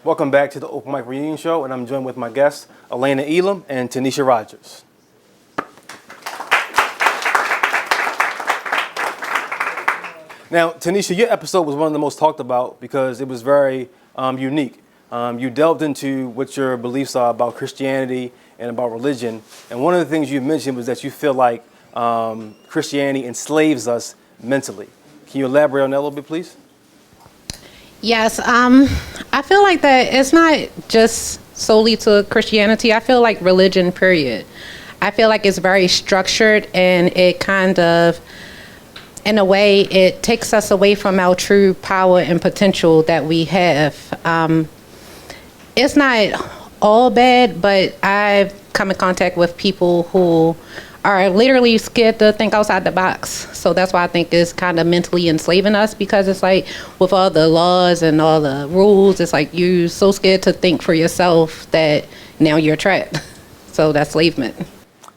Welcome back to the Open Mic Reunion Show, and I'm joined with my guests, Elena and Tanisha Rogers. Now, Tanisha, your episode was one of the most talked about because it was very unique. You delved into what your beliefs are about Christianity and about religion, and one of the things you mentioned was that you feel like Christianity enslaves us mentally. Can you elaborate on that a little bit, please? Yes, I feel like that it's not just solely to Christianity. I feel like religion, period. I feel like it's very structured, and it kind of, in a way, it takes us away from our true power and potential that we have. It's not all bad, but I've come in contact with people who are literally scared to think outside the box. So that's why I think it's kind of mentally enslaving us, because it's like with all the laws and all the rules, it's like you're so scared to think for yourself that now you're trapped. So that's enslavement.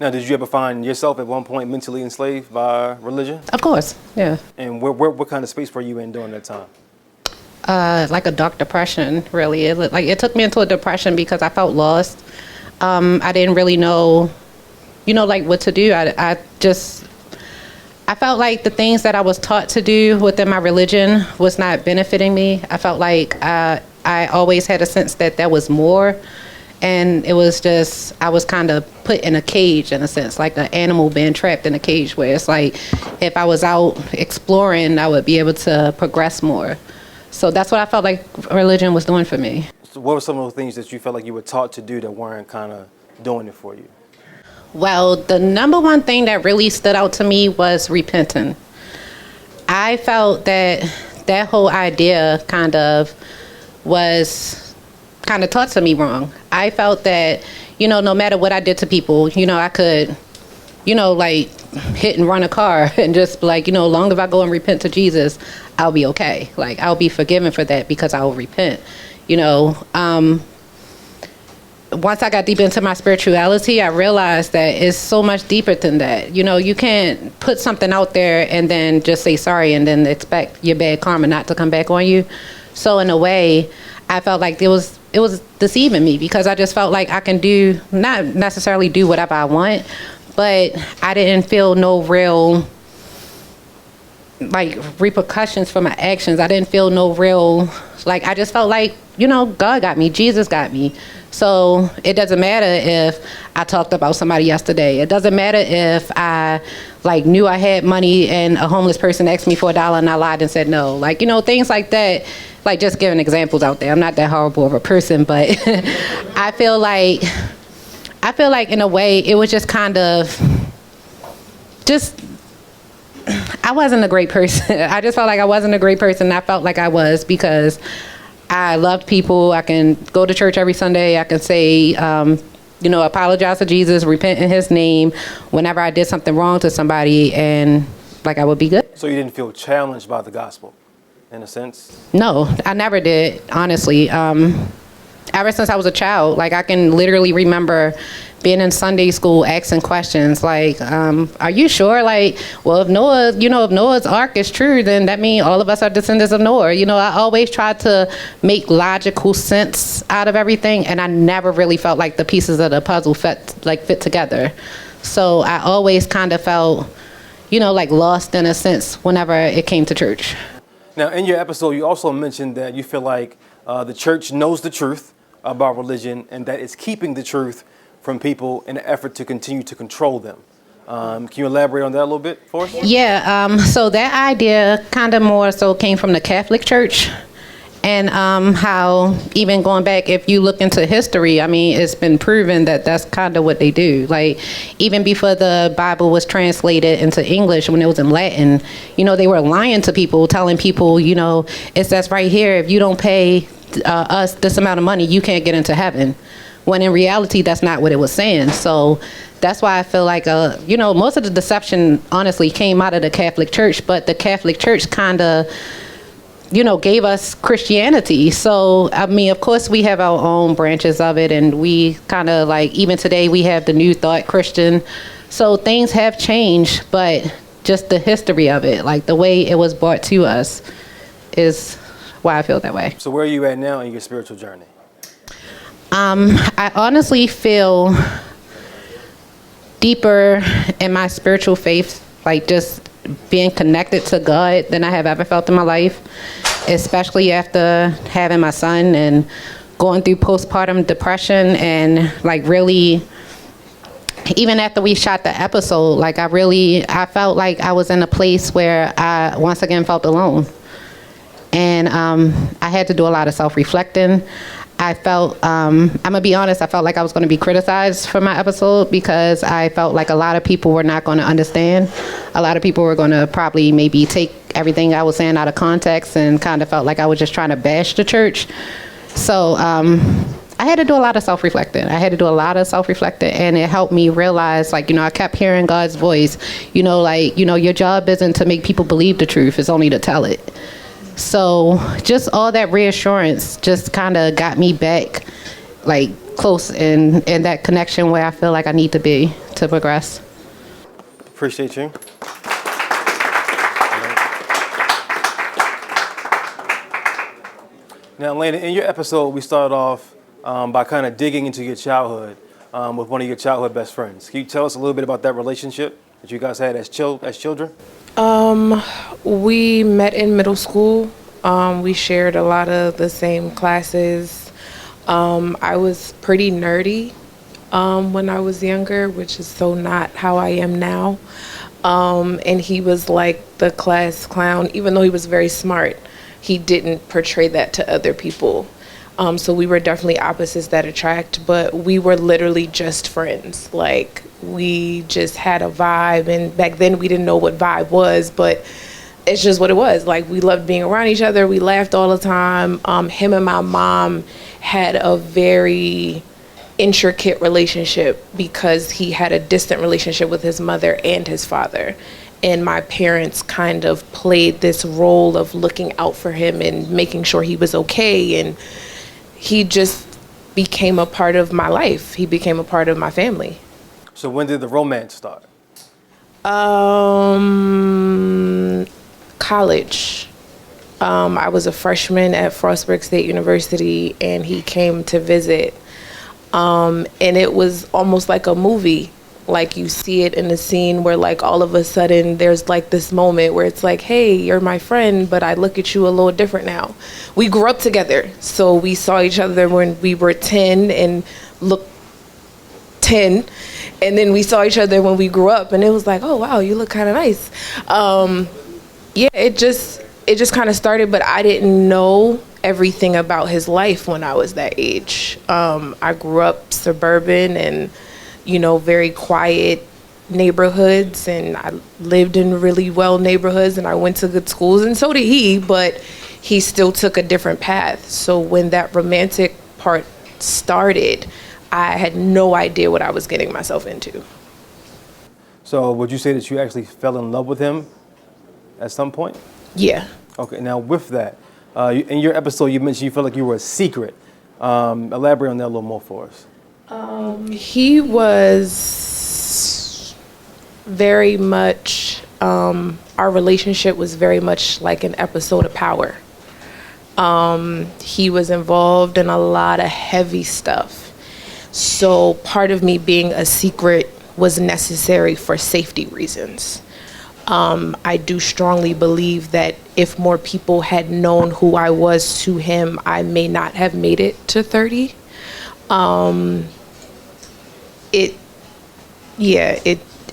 Now, did you ever find yourself at one point mentally enslaved by religion? Of course, yeah. And what kind of space were you in during that time? Like a dark depression, really. It took me into a depression because I felt lost. I didn't really know what to do. I felt like the things that I was taught to do within my religion was not benefiting me. I felt like I always had a sense that was more. And it was just, I was kind of put in a cage, in a sense, like an animal being trapped in a cage, where it's like, if I was out exploring, I would be able to progress more. So that's what I felt like religion was doing for me. So what were some of the things that you felt like you were taught to do that weren't kind of doing it for you? Well, the number one thing that really stood out to me was repenting. I felt that whole idea kind of was kind of taught to me wrong. I felt that, no matter what I did to people, I could, like hit and run a car and just be like, long as I go and repent to Jesus, I'll be okay. Like, I'll be forgiven for that because I'll repent, Once I got deep into my spirituality, I realized that it's so much deeper than that. You can't put something out there and then just say sorry and then expect your bad karma not to come back on you. So in a way, I felt like it was deceiving me, because I just felt like I can not necessarily do whatever I want, but I didn't feel no real repercussions for my actions. I didn't feel no real, I just felt like, God got me, Jesus got me. So it doesn't matter if I talked about somebody yesterday. It doesn't matter if I knew I had money and a homeless person asked me for $1 and I lied and said no. Things like that. Just giving examples out there. I'm not that horrible of a person, but I feel like in a way it was just kind of I wasn't a great person. I just felt like I wasn't a great person. I felt like I was, because I loved people. I can go to church every Sunday. I can say, apologize to Jesus, repent in his name whenever I did something wrong to somebody, and I would be good. So you didn't feel challenged by the gospel, in a sense? No, I never did, honestly. Ever since I was a child, I can literally remember being in Sunday school asking questions are you sure? Well, if Noah's ark is true, then that means all of us are descendants of Noah. I always tried to make logical sense out of everything, and I never really felt like the pieces of the puzzle fit together. So I always kind of felt, lost in a sense whenever it came to church. Now, in your episode, you also mentioned that you feel like the church knows the truth about religion and that it's keeping the truth from people in an effort to continue to control them. Can you elaborate on that a little bit for us? Yeah, so that idea kind of more so came from the Catholic Church, and how even going back, if you look into history, it's been proven that that's kind of what they do. Even before the Bible was translated into English, when it was in Latin, they were lying to people, telling people, it says right here, if you don't pay us this amount of money, you can't get into heaven. When in reality, that's not what it was saying. So that's why I feel like, most of the deception honestly came out of the Catholic Church, but the Catholic Church kind of, gave us Christianity. So, of course we have our own branches of it, and we kind of even today we have the New Thought Christian. So things have changed, but just the history of it, the way it was brought to us is why I feel that way. So where are you at now in your spiritual journey? I honestly feel deeper in my spiritual faith, like just being connected to God than I have ever felt in my life, especially after having my son and going through postpartum depression, and like really, even after we shot the episode, like I felt like I was in a place where I once again felt alone. And I had to do a lot of self-reflecting. I felt, I'm gonna be honest, I felt like I was gonna be criticized for my episode because I felt like a lot of people were not gonna understand. A lot of people were gonna probably maybe take everything I was saying out of context and kind of felt like I was just trying to bash the church. So I had to do a lot of self-reflecting. And it helped me realize, like, I kept hearing God's voice, your job isn't to make people believe the truth, it's only to tell it. So just all that reassurance just kind of got me back, like, close in that connection where I feel like I need to be to progress. Appreciate you. Now, Elena, in your episode, we started off by kind of digging into your childhood with one of your childhood best friends. Can you tell us a little bit about that relationship that you guys had as children? We met in middle school. We shared a lot of the same classes. I was pretty nerdy when I was younger, which is so not how I am now. And he was like the class clown. Even though he was very smart, he didn't portray that to other people. So we were definitely opposites that attract, but we were literally just friends. Like, we just had a vibe, and back then we didn't know what vibe was, but it's just what it was. Like, we loved being around each other. We laughed all the time. Him and my mom had a very intricate relationship because he had a distant relationship with his mother and his father. And my parents kind of played this role of looking out for him and making sure he was okay. And he just became a part of my life. He became a part of my family. So when did the romance start? College. I was a freshman at Frostburg State University, and he came to visit. And it was almost like a movie. Like, you see it in the scene where, like, all of a sudden there's like this moment where it's like, hey, you're my friend, but I look at you a little different now. We grew up together, so we saw each other when we were 10 and looked 10, and then we saw each other when we grew up, and it was like, oh wow, you look kind of nice. Yeah, it just kind of started, but I didn't know everything about his life when I was that age. I grew up suburban and very quiet neighborhoods, and I lived in really well neighborhoods, and I went to good schools, and so did he, but he still took a different path. So when that romantic part started, I had no idea what I was getting myself into. So would you say that you actually fell in love with him at some point? Yeah. Okay, now with that, in your episode you mentioned you felt like you were a secret. Elaborate on that a little more for us. He was very much, our relationship was very much like an episode of Power. He was involved in a lot of heavy stuff. So part of me being a secret was necessary for safety reasons. I do strongly believe that if more people had known who I was to him, I may not have made it to 30.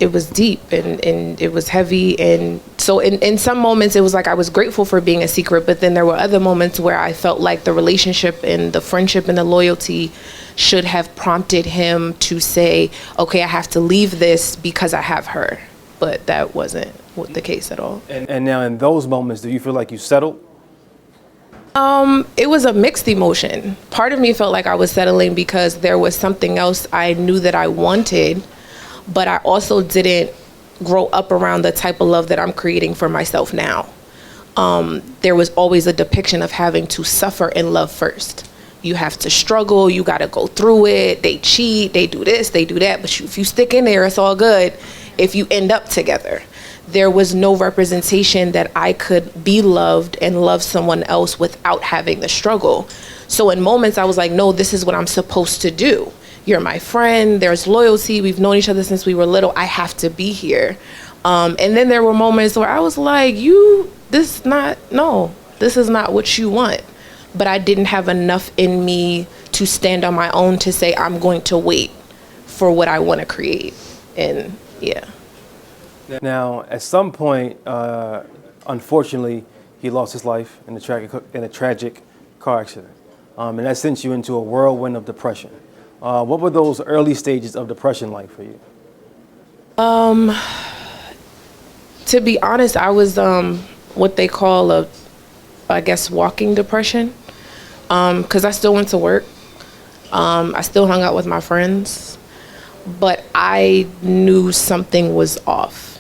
It was deep and it was heavy, and so in some moments it was like I was grateful for being a secret, but then there were other moments where I felt like the relationship and the friendship and the loyalty should have prompted him to say, okay, I have to leave this because I have her, but that wasn't the case at all. And now in those moments, do you feel like you settled? It was a mixed emotion. Part of me felt like I was settling because there was something else I knew that I wanted, but I also didn't grow up around the type of love that I'm creating for myself now. There was always a depiction of having to suffer in love first. You have to struggle, you gotta go through it, they cheat, they do this, they do that, but if you stick in there, it's all good if you end up together. there was no representation that I could be loved and love someone else without having the struggle. So in moments I was like, no, this is what I'm supposed to do. You're my friend, there's loyalty, we've known each other since we were little, I have to be here. And then there were moments where I was like, this is not what you want. But I didn't have enough in me to stand on my own to say, I'm going to wait for what I want to create. And yeah. Now, at some point, unfortunately, he lost his life in a tragic car accident. And that sent you into a whirlwind of depression. What were those early stages of depression like for you? To be honest, I was what they call walking depression. Because I still went to work. I still hung out with my friends. But I knew something was off.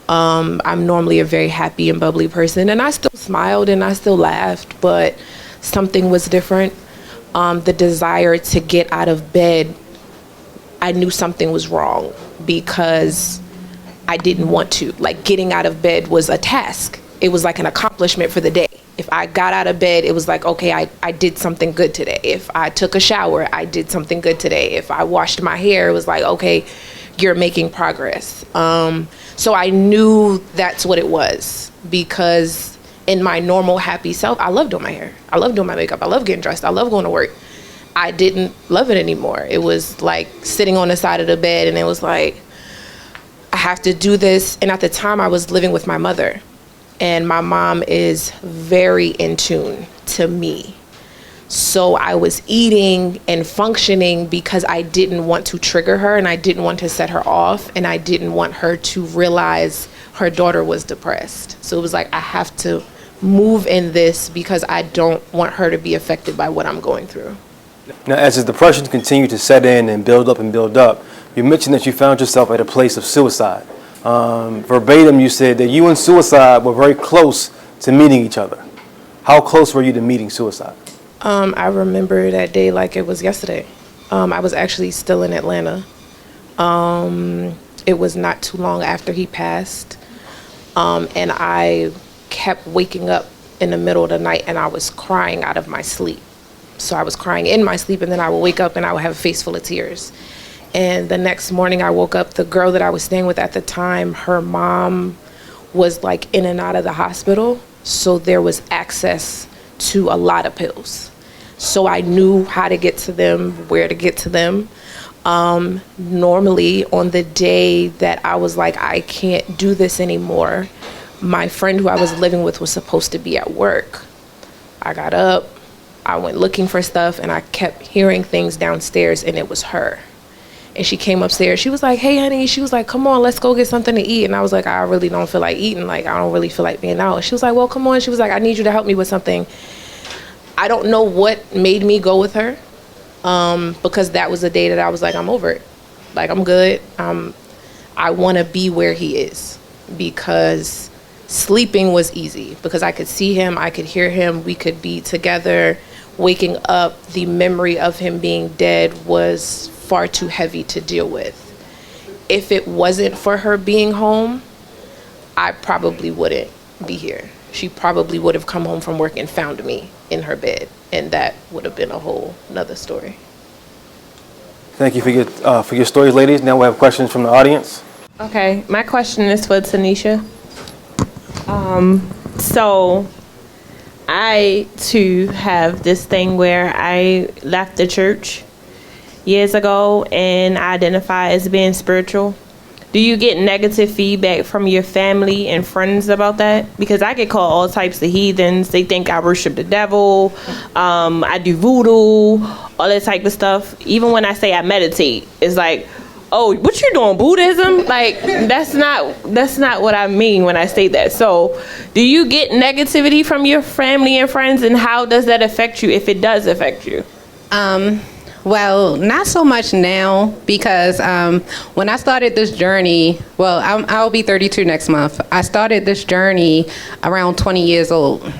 I'm normally a very happy and bubbly person, and I still smiled and I still laughed, but something was different. The desire to get out of bed, I knew something was wrong because I didn't want to. Like, getting out of bed was a task. It was like an accomplishment for the day. If I got out of bed, it was like, okay, I did something good today. If I took a shower, I did something good today. If I washed my hair, it was like, okay, you're making progress. So I knew that's what it was, because in my normal happy self, I love doing my hair. I love doing my makeup. I love getting dressed. I love going to work. I didn't love it anymore. It was like sitting on the side of the bed, and it was like, I have to do this. And at the time I was living with my mother, and my mom is very in tune to me. So I was eating and functioning because I didn't want to trigger her, and I didn't want to set her off, and I didn't want her to realize her daughter was depressed. So it was like, I have to move in this because I don't want her to be affected by what I'm going through. Now, as his depression continued to set in and build up, you mentioned that you found yourself at a place of suicide. Verbatim, you said that you and suicide were very close to meeting each other. How close were you to meeting suicide? I remember that day like it was yesterday. I was actually still in Atlanta. It was not too long after he passed. And I kept waking up in the middle of the night, and I was crying out of my sleep. So I was crying in my sleep, and then I would wake up and I would have a face full of tears. And the next morning I woke up, the girl that I was staying with at the time, her mom was like in and out of the hospital. So there was access to a lot of pills. So I knew how to get to them, where to get to them. Normally on the day that I was like, I can't do this anymore, my friend who I was living with was supposed to be at work. I got up, I went looking for stuff, and I kept hearing things downstairs, and it was her. And she came upstairs. She was like, hey, honey. She was like, come on, let's go get something to eat. And I was like, I really don't feel like eating. Like, I don't really feel like being out. She was like, well, come on. She was like, I need you to help me with something. I don't know what made me go with her, because that was the day that I was like, I'm over it. Like, I'm good. I want to be where he is, because sleeping was easy, because I could see him, I could hear him, we could be together. Waking up, the memory of him being dead was far too heavy to deal with. If it wasn't for her being home, I probably wouldn't be here. She probably would have come home from work and found me in her bed, and that would have been a whole nother story. Thank you for your stories, ladies. Now we have questions from the audience. Okay, my question is for Tanisha. So I too have this thing where I left the church years ago and I identify as being spiritual. Do you get negative feedback from your family and friends about that? Because I get called all types of heathens. They think I worship the devil. I do voodoo, all that type of stuff. Even when I say I meditate, it's like, oh, what you doing, Buddhism? Like, that's not what I mean when I say that. So do you get negativity from your family and friends, and how does that affect you, if it does affect you? Well, not so much now, because when I started this journey, well, I'll be 32 next month. I started this journey around 20 years old.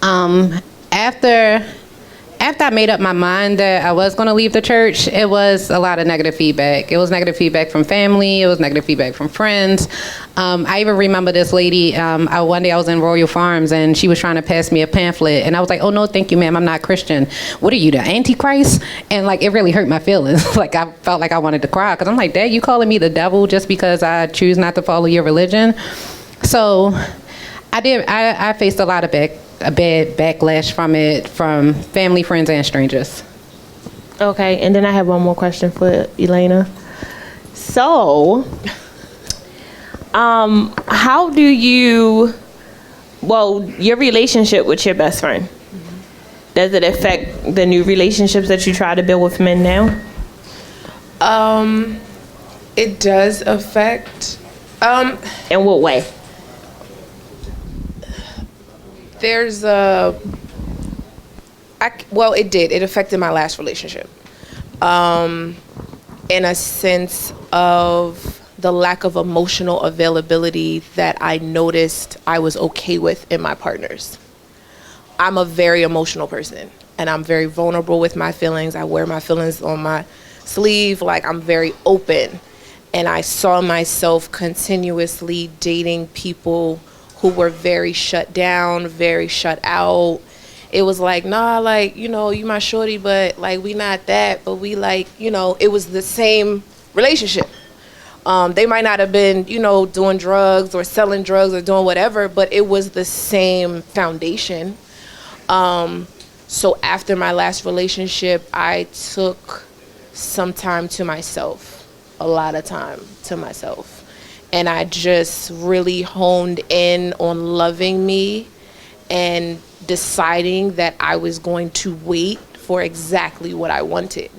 After after I made up my mind that I was going to leave the church, it was a lot of negative feedback. It was negative feedback from family. It was negative feedback from friends. I even remember this lady, one day I was in Royal Farms and she was trying to pass me a pamphlet. And I was like, oh, no, thank you, ma'am. I'm not Christian. What are you, the Antichrist? And like, it really hurt my feelings. Like, I felt like I wanted to cry because I'm like, Dad, you calling me the devil just because I choose not to follow your religion? So I faced a lot of a bad backlash from it, from family, friends, and strangers. Okay, and then I have one more question for Elena. So, how do you, your relationship with your best friend, does it affect the new relationships that you try to build with men now? It does affect. In what way? There's it did. It affected my last relationship. In a sense of the lack of emotional availability that I noticed I was okay with in my partners. I'm a very emotional person and I'm very vulnerable with my feelings. I wear my feelings on my sleeve, like I'm very open. And I saw myself continuously dating people who were very shut down, very shut out. It was like, nah, like, you know, you my shorty, but like we not that, but we like, you know, it was the same relationship. They might not have been, you know, doing drugs or selling drugs or doing whatever, but it was the same foundation. So after my last relationship, I took some time to myself, a lot of time to myself. And I just really honed in on loving me and deciding that I was going to wait for exactly what I wanted.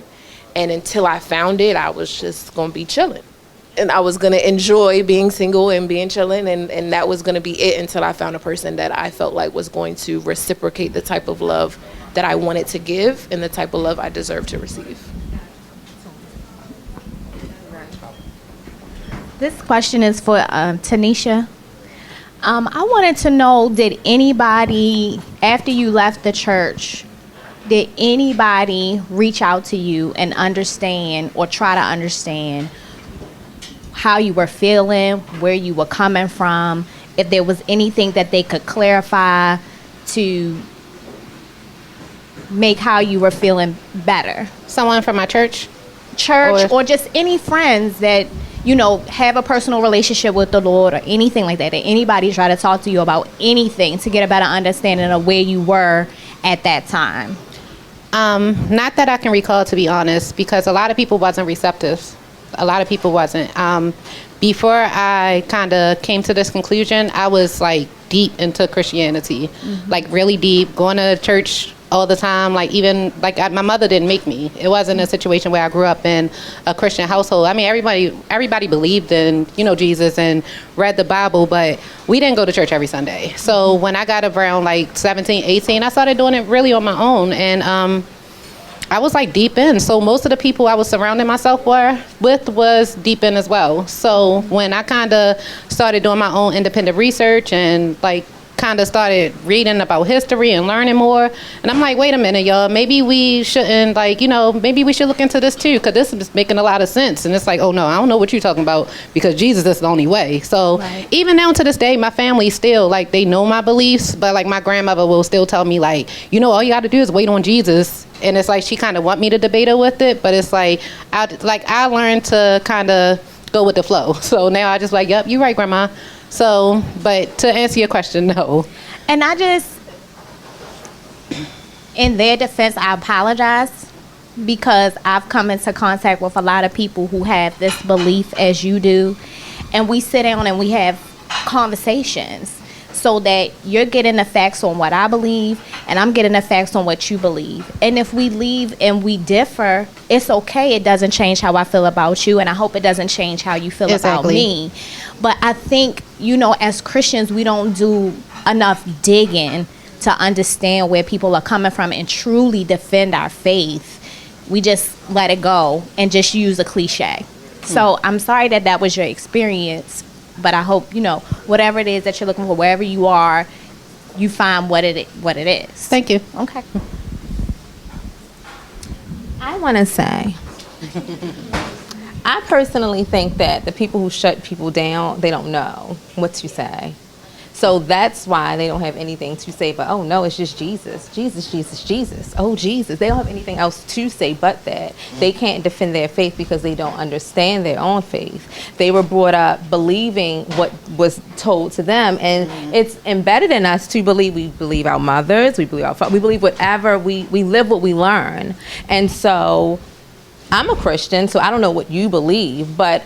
And until I found it, I was just going to be chilling. And I was going to enjoy being single and being chilling. And that was going to be it until I found a person that I felt like was going to reciprocate the type of love that I wanted to give and the type of love I deserved to receive. This question is for Tanisha. I wanted to know, did anybody, after you left the church, did anybody reach out to you and understand or try to understand how you were feeling, where you were coming from, if there was anything that they could clarify to make how you were feeling better? Someone from my church? Or just any friends that, you know, have a personal relationship with the Lord or anything like that. Did anybody try to talk to you about anything to get a better understanding of where you were at that time? Not that I can recall, to be honest, because a lot of people wasn't receptive. A lot of people wasn't. Before I kind of came to this conclusion, I was like deep into Christianity, like really deep, going to church all the time. Like even like my mother didn't make me. It wasn't a situation where I grew up in a Christian household. I mean, everybody believed in, you know, Jesus and read the Bible, but we didn't go to church every Sunday. So when I got around like 17, 18, I started doing it really on my own. And I was like deep in. So most of the people I was surrounding myself with was deep in as well. So when I kind of started doing my own independent research and like kind of started reading about history and learning more, and I'm like, wait a minute, y'all, maybe we shouldn't, like, you know, maybe we should look into this too, because this is making a lot of sense. And it's like, oh no, I don't know what you're talking about, because Jesus is the only way. So even now to this day, my family still, like, they know my beliefs, but like my grandmother will still tell me, like, you know, all you got to do is wait on Jesus. And it's like she kind of want me to debate her with it, but it's like I learned to kind of go with the flow. So now I just like, yep, you're right, Grandma. So, but to answer your question, no. And I just, in their defense, I apologize, because I've come into contact with a lot of people who have this belief as you do, and we sit down and we have conversations so that you're getting the facts on what I believe and I'm getting the facts on what you believe. And if we leave and we differ, it's okay. It doesn't change how I feel about you, and I hope it doesn't change how you feel about me. But I think, you know, as Christians, we don't do enough digging to understand where people are coming from and truly defend our faith. We just let it go and just use a cliche. So I'm sorry that that was your experience, but I hope, you know, whatever it is that you're looking for, wherever you are, you find what it is. Thank you. Okay. I want to say, I personally think that the people who shut people down, they don't know what to say. So that's why they don't have anything to say but, oh no, it's just Jesus. Jesus, Jesus, Jesus. Oh, Jesus. They don't have anything else to say but that. They can't defend their faith because they don't understand their own faith. They were brought up believing what was told to them, and it's embedded in us to believe. We believe our mothers, we believe our fathers, we believe whatever, we live what we learn. And so I'm a Christian, so I don't know what you believe, but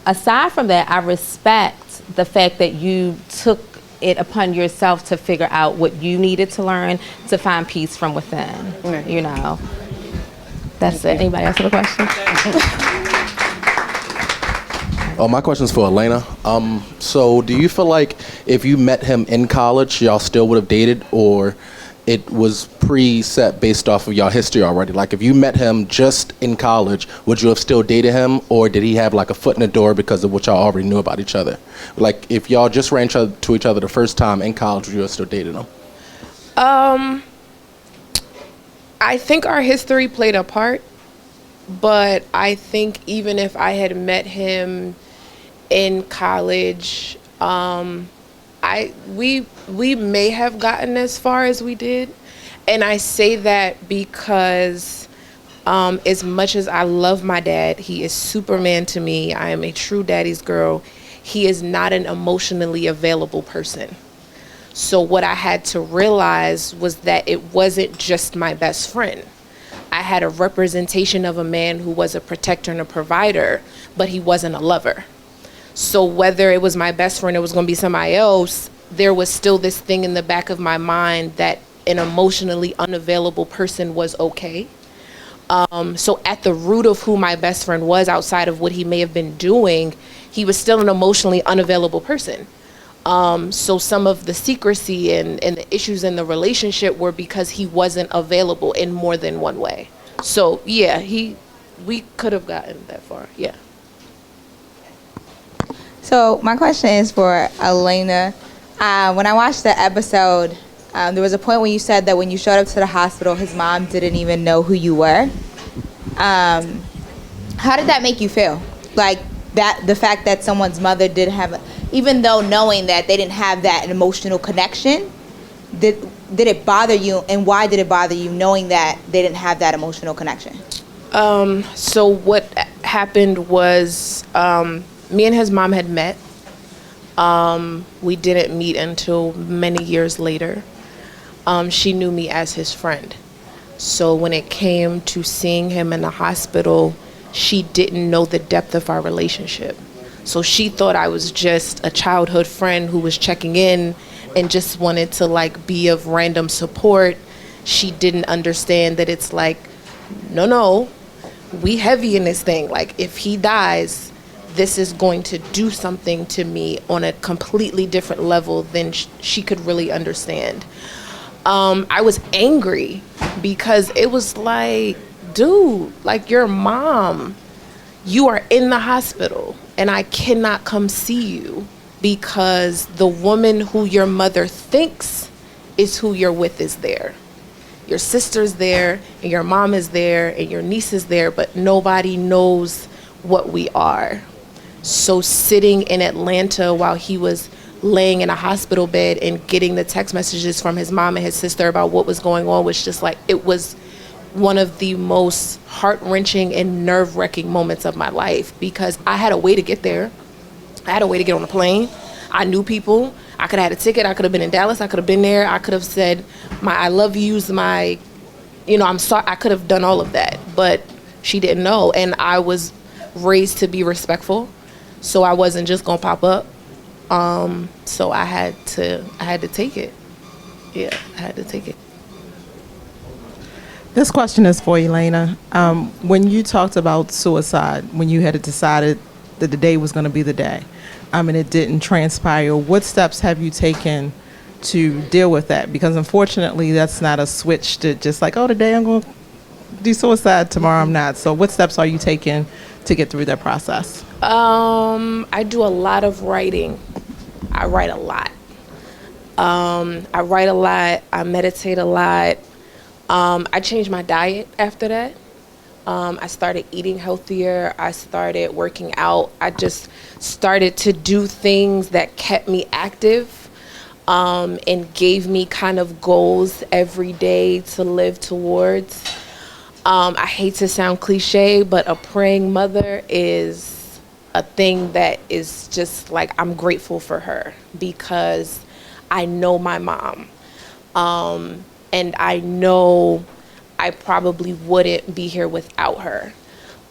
aside from that, I respect the fact that you took it upon yourself to figure out what you needed to learn to find peace from within. You know, that's it. Anybody else have a question? Oh, my question's for Elena. So do you feel like if you met him in college, y'all still would have dated, or it was preset based off of y'all history already? Like, if you met him just in college, would you have still dated him, or did he have like a foot in the door because of what y'all already knew about each other? Like, if y'all just ran to each other the first time in college, would you have still dated him? I think our history played a part, but I think even if I had met him in college, we may have gotten as far as we did. And I say that because as much as I love my dad, he is Superman to me. I am a true daddy's girl. He is not an emotionally available person. So what I had to realize was that it wasn't just my best friend. I had a representation of a man who was a protector and a provider, but he wasn't a lover. So whether it was my best friend or it was going to be somebody else, there was still this thing in the back of my mind that an emotionally unavailable person was okay. So at the root of who my best friend was, outside of what he may have been doing, he was still an emotionally unavailable person. So some of the secrecy and the issues in the relationship were because he wasn't available in more than one way. So yeah, we could have gotten that far, yeah. So my question is for Elena. When I watched the episode, there was a point when you said that when you showed up to the hospital, his mom didn't even know who you were. How did that make you feel? Like that, the fact that someone's mother didn't have, even though knowing that they didn't have that emotional connection, did it bother you, and why did it bother you knowing that they didn't have that emotional connection? So what happened was, me and his mom had met. We didn't meet until many years later. She knew me as his friend. So when it came to seeing him in the hospital, she didn't know the depth of our relationship. So she thought I was just a childhood friend who was checking in and just wanted to like be of random support. She didn't understand that it's like, no, we heavy in this thing. Like, if he dies, this is going to do something to me on a completely different level than she could really understand. I was angry because it was like, dude, like, your mom, you are in the hospital and I cannot come see you because the woman who your mother thinks is who you're with is there. Your sister's there and your mom is there and your niece is there, but nobody knows what we are. So sitting in Atlanta while he was laying in a hospital bed and getting the text messages from his mom and his sister about what was going on was just like, it was one of the most heart-wrenching and nerve-wracking moments of my life, because I had a way to get there. I had a way to get on a plane. I knew people. I could have had a ticket. I could have been in Dallas. I could have been there. I could have said my I love yous, my, I'm sorry. I could have done all of that, but she didn't know. And I was raised to be respectful, so I wasn't just gonna pop up. So I had to take it. Yeah, I had to take it. This question is for Elena. When you talked about suicide, when you had decided that the day was going to be the day, and it didn't transpire, what steps have you taken to deal with that? Because unfortunately, that's not a switch to just like, oh, today I'm going to do suicide, tomorrow I'm not. So what steps are you taking to get through that process? I do a lot of writing. I write a lot. I meditate a lot. I changed my diet after that. I started eating healthier. I started working out. I just started to do things that kept me active, and gave me kind of goals every day to live towards. I hate to sound cliche, but a praying mother is a thing that is just like, I'm grateful for her because I know my mom. And I know I probably wouldn't be here without her.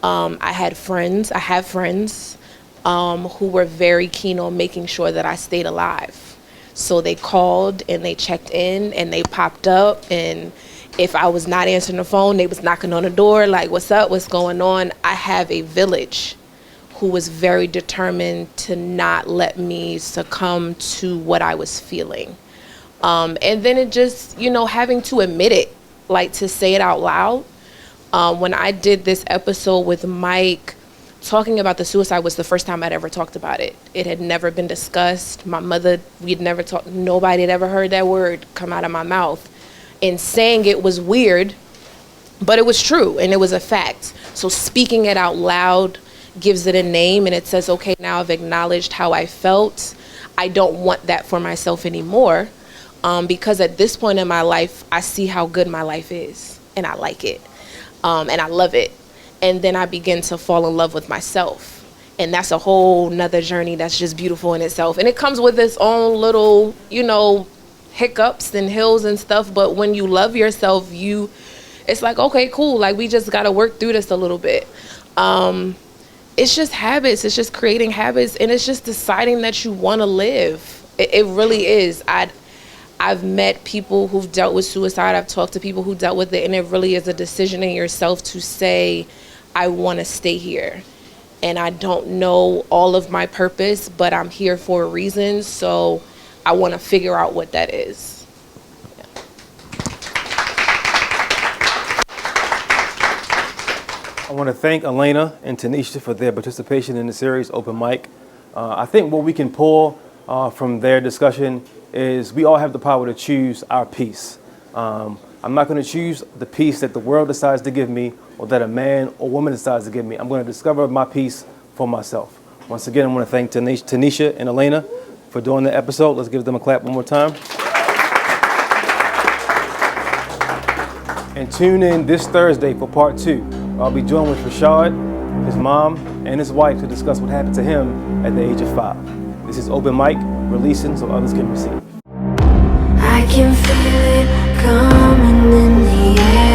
I have friends who were very keen on making sure that I stayed alive. So they called and they checked in and they popped up, and if I was not answering the phone, they was knocking on the door like, what's up, what's going on? I have a village who was very determined to not let me succumb to what I was feeling. And then it just, having to admit it, like to say it out loud. When I did this episode with Mike, talking about the suicide was the first time I'd ever talked about it. It had never been discussed. My mother, we'd never talked, nobody had ever heard that word come out of my mouth. And saying it was weird, but it was true and it was a fact. So speaking it out loud gives it a name, and it says, okay, now I've acknowledged how I felt. I don't want that for myself anymore. Because at this point in my life, I see how good my life is, and I like it, and I love it. And then I begin to fall in love with myself. And that's a whole nother journey that's just beautiful in itself. And it comes with its own little, hiccups and hills and stuff. But when you love yourself, it's like, okay, cool. Like, we just got to work through this a little bit. It's just habits. It's just creating habits. And it's just deciding that you want to live. It really is. I've met people who've dealt with suicide. I've talked to people who dealt with it. And it really is a decision in yourself to say, I want to stay here. And I don't know all of my purpose, but I'm here for a reason. So I want to figure out what that is. Yeah. I want to thank Elena and Tanisha for their participation in the series Open Mic. I think what we can pull from their discussion is we all have the power to choose our peace. I'm not going to choose the peace that the world decides to give me or that a man or woman decides to give me. I'm going to discover my peace for myself. Once again, I want to thank Tanisha and Elena for doing the episode. Let's give them a clap one more time. And tune in this Thursday for part 2. I'll be joined with Rashad, his mom, and his wife to discuss what happened to him at the age of 5. This is Open Mic, releasing so others can receive. I can feel it coming in the air.